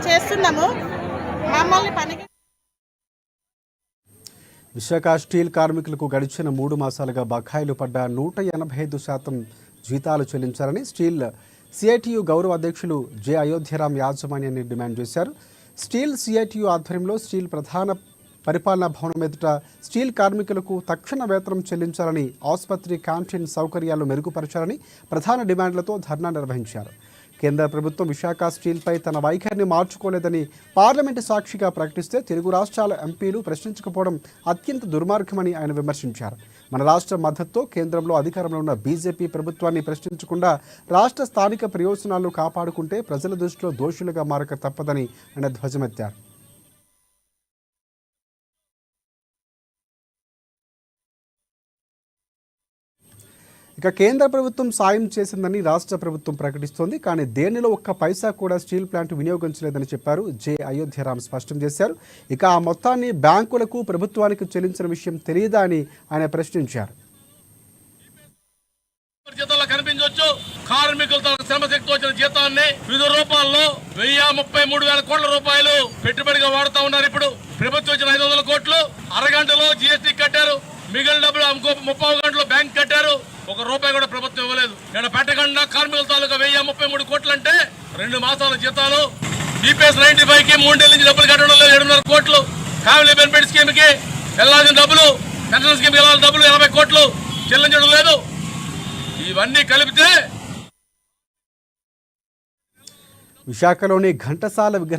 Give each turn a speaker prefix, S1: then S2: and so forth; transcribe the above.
S1: చేస్తున్నాము మమ్మల్ని పనికి.
S2: విశాఖ స్టీల్ కార్మికులకు గడిచిన 3 మాసాలుగా బకాయిలు పడ్డ 185% జీతాలు చెల్లించాలని స్టీల్ సిఐటియు గౌరవ అధ్యక్షులు జె అయోధ్యరామ్ యాజమాన్యాన్ని డిమాండ్ చేశారు. స్టీల్ సిఐటియు ఆధ్వర్యంలో స్టీల్ ప్రధాన పరిపాలనా భవనం ఎదుట స్టీల్ కార్మికులకు తక్షణ వేతనం చెల్లించాలని, ఆసుపత్రి క్యాంటీన్ సౌకర్యాలు మెరుగుపరచాలని ప్రధాన డిమాండ్లతో ధర్నా నిర్వహించారు. కేంద్ర ప్రభుత్వం విశాఖ స్టీల్పై తన వైఖరిని మార్చుకోలేదని పార్లమెంటు సాక్షిగా ప్రకటిస్తే తెలుగు రాష్ట్రాల ఎంపీలు ప్రశ్నించకపోవడం అత్యంత దుర్మార్గమని ఆయన విమర్శించారు. మన రాష్ట్ర మద్దతుతో కేంద్రంలో అధికారంలో ఉన్న బీజేపీ ప్రభుత్వాన్ని ప్రశ్నించకుండా రాష్ట్ర స్థానిక ప్రయోజనాలు కాపాడుకుంటే ప్రజల దృష్టిలో దోషులుగా మారక తప్పదని ఆయన ధ్వజమెత్తారు. ఇక కేంద్ర ప్రభుత్వం సాయం చేసిందని రాష్ట్ర ప్రభుత్వం ప్రకటిస్తోంది. కానీ దేనిలో ఒక్క పైసా కూడా స్టీల్ ప్లాంట్ వినియోగించలేదని చెప్పారు. జె అయోధ్యరామ్ స్పష్టం చేశారు. ఇక ఆ మొత్తాన్ని బ్యాంకులకు ప్రభుత్వానికి చెల్లించిన విషయం తెలియదా అని ఆయన ప్రశ్నించారు.
S3: కనిపించవచ్చు కార్మికులతో శ్రమశక్తి వచ్చిన జీతాన్ని వివిధ రూపాల్లో 1,033,000 కోట్ల రూపాయలు పెట్టుబడిగా వాడుతూ ఉన్నారు. ఇప్పుడు ప్రభుత్వం వచ్చిన 500 కోట్లు అరగంటలో జీఎస్టీ కట్టారు. మిగిలిన డబ్బులు ఇంకో 30 గంటలో బ్యాంక్ కట్టారు. 1 రూపాయి కూడా ప్రభుత్వం ఇవ్వలేదు. ఇక్కడ పెట్టకుండా కార్మికుల తాలూకా 1,033 కోట్లు అంటే 2 మాసాల జీతాలు. ఈపీఎస్ 95కి 3 నెలల నుంచి డబ్బులు కట్టడం లేదు. 7.5 కోట్లు. ఫ్యామిలీ బెనిఫిట్ స్కీమ్ కి వెళ్లాల్సిన డబ్బులు, పెన్షన్ స్కీమ్ వెళ్ళాల్సిన డబ్బులు 80 కోట్లు చెల్లించడం లేదు. ఇవన్నీ కలిపితే
S2: విశాఖలోని ఘంటసాల విగ్రహం